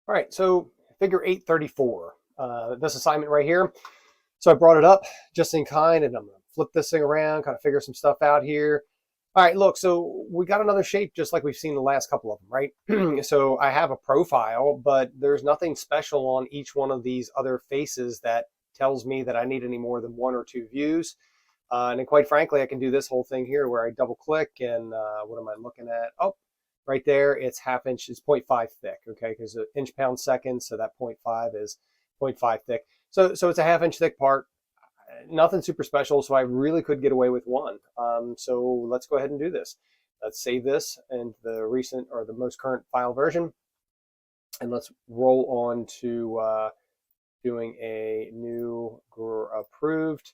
All right, so figure 834, this assignment right here. So I brought it up just in kind, and I'm gonna flip this thing around, kind of figure some stuff out here. All right, look, so we got another shape just like we've seen the last couple of them, right? So I have a profile, but there's nothing special on each one of these other faces that tells me that I need any more than one or two views. And then quite frankly, I can do this whole thing here where I double click and what am I looking at? Oh, right there, it's half inch, it's 0.5 thick, okay? Because an inch pound second, so that 0.5 is 0.5 thick. So it's a half inch thick part, nothing super special, so I really could get away with one. So let's go ahead and do this. Let's save this in the recent or the most current file version, and let's roll on to doing a new approved.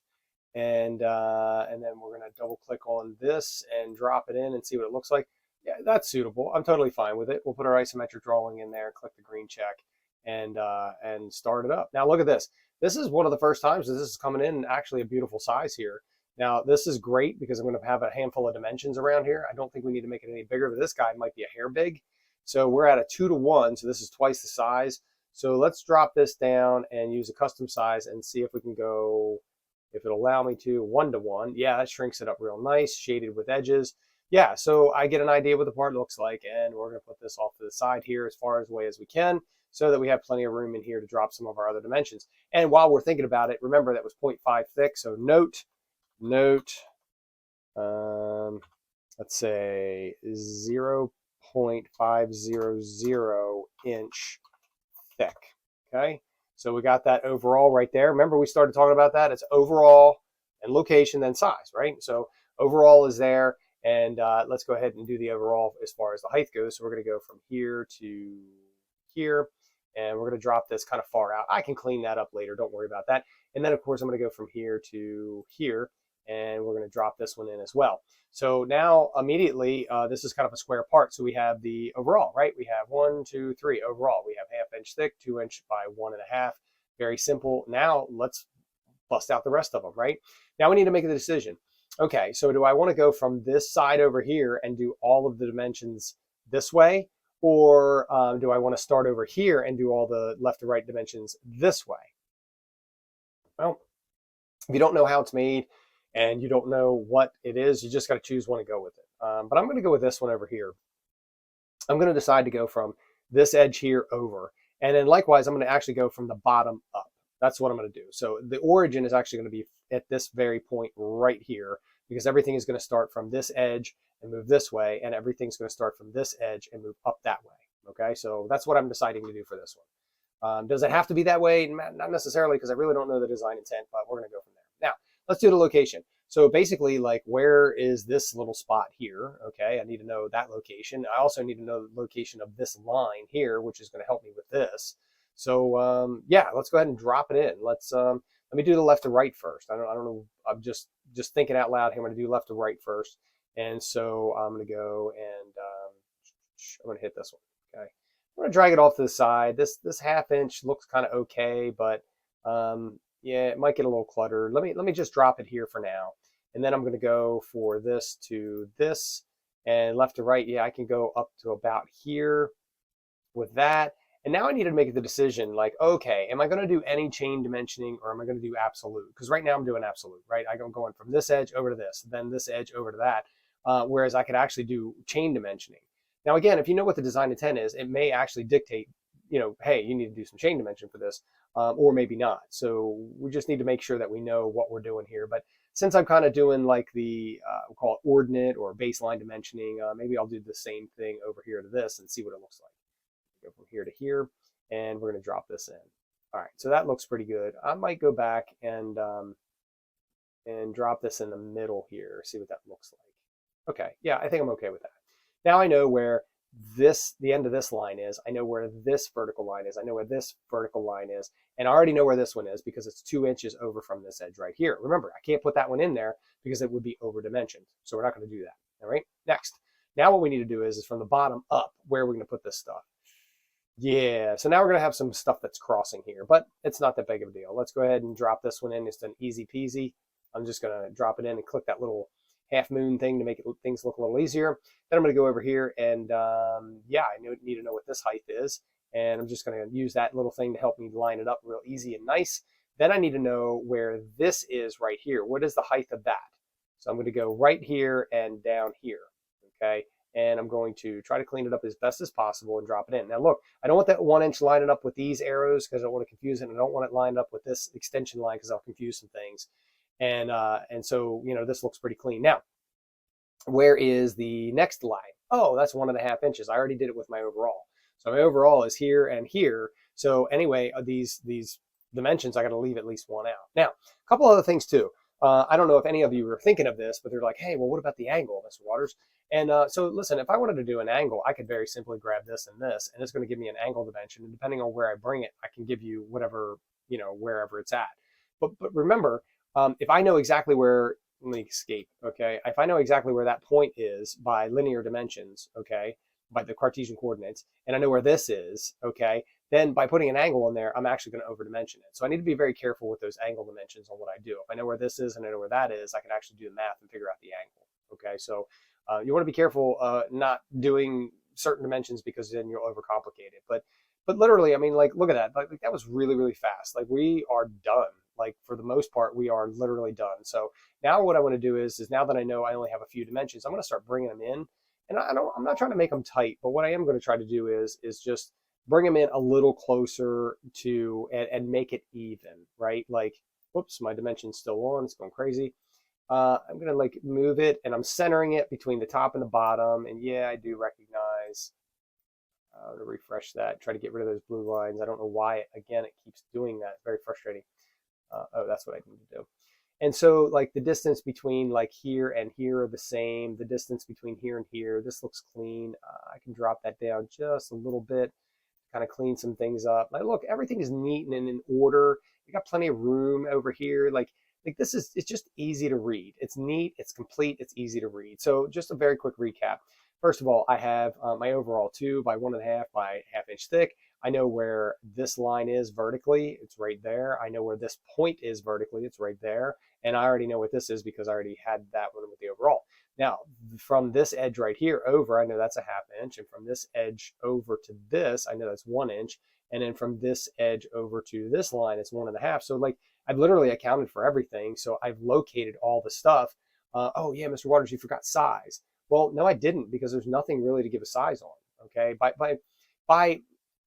And then we're going to double click on this and drop it in and see what it looks like. Yeah, that's suitable. I'm totally fine with it. We'll put our isometric drawing in there, click the green check, and start it up. Now look at this. This is one of the first times that this is coming in actually a beautiful size here. Now this is great because I'm going to have a handful of dimensions around here. I don't think we need to make it any bigger, but this guy might be a hair big. So we're at a 2:1, so this is twice the size. So let's drop this down and use a custom size and see if we can go, if it'll allow me to, 1:1. Yeah, that shrinks it up real nice, shaded with edges. Yeah, so I get an idea what the part looks like, and we're going to put this off to the side here as far away as we can so that we have plenty of room in here to drop some of our other dimensions. And while we're thinking about it, remember that was 0.5 thick, so note, let's say 0.500 inch thick, okay? So we got that overall right there. Remember, we started talking about that. It's overall and location, then size, right? So overall is there, and let's go ahead and do the overall as far as the height goes. So we're going to go from here to here, and we're going to drop this kind of far out. I can clean that up later. Don't worry about that. And then, of course, I'm going to go from here to here, and we're going to drop this one in as well. So now immediately, this is kind of a square part. So we have the overall, right? We have 1, 2, 3 overall. We have half inch thick, 2 inch by 1.5. Very simple. Now let's bust out the rest of them, right? Now we need to make a decision. Okay, so do I want to go from this side over here and do all of the dimensions this way? Or do I want to start over here and do all the left to right dimensions this way? Well, if you don't know how it's made, and you don't know what it is, you just got to choose one and go with it. But I'm going to go with this one over here. I'm going to decide to go from this edge here over. And then likewise, I'm going to actually go from the bottom up. That's what I'm going to do. So the origin is actually going to be at this very point right here, because everything is going to start from this edge and move this way, and everything's going to start from this edge and move up that way. Okay, so that's what I'm deciding to do for this one. Does it have to be that way? Not necessarily, because I really don't know the design intent, but we're going to go from there. Now, let's do the location. So basically, like, where is this little spot here? Okay, I need to know that location. I also need to know the location of this line here, which is going to help me with this. So yeah, let's go ahead and drop it in. Let me do the left to right first. I don't know. I'm just thinking out loud here. I'm going to do left to right first, and so I'm going to go and I'm going to hit this one. Okay, I'm going to drag it off to the side. This half inch looks kind of okay, but yeah, it might get a little cluttered. Let me just drop it here for now. And then I'm going to go for this to this, and left to right. Yeah, I can go up to about here with that. And now I need to make the decision, like, okay, am I going to do any chain dimensioning, or am I going to do absolute? Because right now I'm doing absolute, right? I'm going from this edge over to this, then this edge over to that. Whereas I could actually do chain dimensioning. Now, again, if you know what the design intent is, it may actually dictate, you know, hey, you need to do some chain dimension for this, or maybe not. So we just need to make sure that we know what we're doing here. But since I'm kind of doing like the, we'll call it ordinate or baseline dimensioning, maybe I'll do the same thing over here to this and see what it looks like. Go from here to here, and we're going to drop this in. All right, so that looks pretty good. I might go back and drop this in the middle here, see what that looks like. Okay, yeah, I think I'm okay with that. Now I know where the end of this line is. I know where this vertical line is. I know where this vertical line is. And I already know where this one is because it's 2 inches over from this edge right here. Remember, I can't put that one in there because it would be over dimensioned. So we're not going to do that. All right, next. Now what we need to do is from the bottom up, where we're going to put this stuff. Yeah, so now we're going to have some stuff that's crossing here, but it's not that big of a deal. Let's go ahead and drop this one in. It's an easy peasy. I'm just going to drop it in and click that little half moon thing to make things look a little easier. Then I'm going to go over here and yeah, I need to know what this height is. And I'm just going to use that little thing to help me line it up real easy and nice. Then I need to know where this is right here. What is the height of that? So I'm going to go right here and down here, okay? And I'm going to try to clean it up as best as possible and drop it in. Now look, I don't want that 1 inch lining up with these arrows because I don't want to confuse it. And I don't want it lined up with this extension line because I'll confuse some things. And so, you know, this looks pretty clean. Now, where is the next line? Oh, that's 1.5 inches. I already did it with my overall. So my overall is here and here. So anyway, these dimensions, I got to leave at least one out. Now, a couple other things too. I don't know if any of you were thinking of this, but they're like, hey, well, what about the angle, Mr. Waters? And so listen, if I wanted to do an angle, I could very simply grab this and this, and it's going to give me an angle dimension. And depending on where I bring it, I can give you whatever, you know, wherever it's at. But remember, if I know exactly where, let me escape, okay? If I know exactly where that point is by linear dimensions, okay, by the Cartesian coordinates, and I know where this is, okay, then by putting an angle in there, I'm actually going to overdimension it. So I need to be very careful with those angle dimensions on what I do. If I know where this is and I know where that is, I can actually do the math and figure out the angle, okay? So you want to be careful not doing certain dimensions because then you'll overcomplicate it. But literally, I mean, like, look at that. Like that was really, really fast. Like we are done. Like for the most part, we are literally done. So now what I want to do is now that I know I only have a few dimensions, I'm going to start bringing them in. And I'm not trying to make them tight, but what I am going to try to do is just bring them in a little closer to and make it even, right? Like, whoops, my dimension's still on. It's going crazy. I'm going to like move it and I'm centering it between the top and the bottom. And yeah, I do recognize. To refresh that, try to get rid of those blue lines. I don't know why, again, it keeps doing that. It's very frustrating. Oh, that's what I need to do. And so like the distance between like here and here are the same. The distance between here and here, this looks clean. I can drop that down just a little bit, kind of clean some things up. Like, look, everything is neat and in order. You got plenty of room over here. Like this is, it's just easy to read. It's neat, it's complete, it's easy to read. So just a very quick recap. First of all, I have my overall 2 by 1.5 by 1/2 inch thick. I know where this line is vertically, it's right there. I know where this point is vertically, it's right there. And I already know what this is because I already had that one with the overall. Now, from this edge right here over, I know that's a 1/2 inch. And from this edge over to this, I know that's 1 inch. And then from this edge over to this line, it's 1.5. So like I've literally accounted for everything. So I've located all the stuff. Oh yeah, Mr. Waters, you forgot size. Well, no, I didn't because there's nothing really to give a size on. Okay,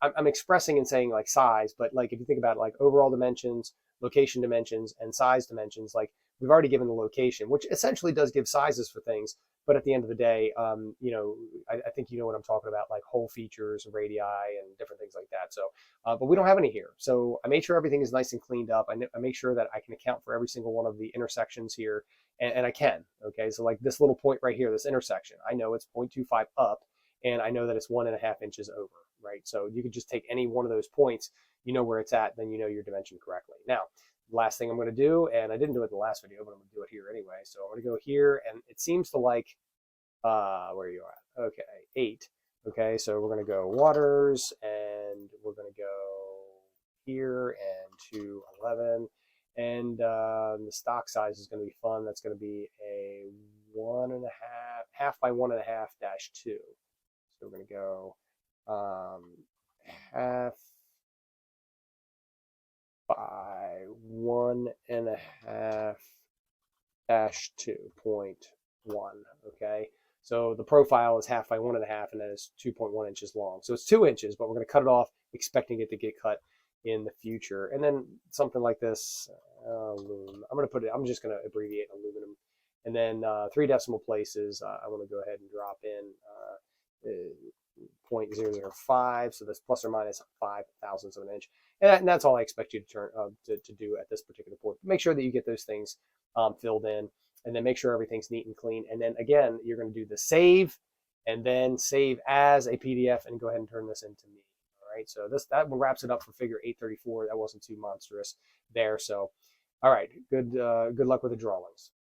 I'm expressing and saying like size, but like if you think about it, like overall dimensions, location dimensions, and size dimensions, like we've already given the location, which essentially does give sizes for things. But at the end of the day, you know, I think you know what I'm talking about, like hole features, radii, and different things like that. So, but we don't have any here. So I made sure everything is nice and cleaned up. I make sure that I can account for every single one of the intersections here, and I can. Okay, so like this little point right here, this intersection, I know it's 0.25 up, and I know that it's 1.5 inches over, right? So you could just take any one of those points, you know where it's at, then you know your dimension correctly. Now, last thing I'm going to do, and I didn't do it in the last video, but I'm going to do it here anyway. So I'm going to go here, and it seems to like, where are you at? Okay, 8. Okay, so we're going to go waters, and we're going to go here and to 11. And the stock size is going to be fun. That's going to be a 1.5, half by 1.5 dash 2. So we're going to go half by 1.5 dash 2.1. Okay, so the profile is half by 1.5, and that is 2.1 inches long. So it's 2 inches, but we're going to cut it off, expecting it to get cut in the future. And then something like this, I'm just going to abbreviate aluminum. And then 3 decimal places, I want to go ahead and drop in 0.005, so that's plus or minus 5 thousandths of an inch. And that's all I expect you to turn to do at this particular point. Make sure that you get those things filled in, and then make sure everything's neat and clean. And then again, you're going to do the save, and then save as a PDF, and go ahead and turn this into me. All right, so that wraps it up for figure 834. That wasn't too monstrous there. So, all right, good luck with the drawings.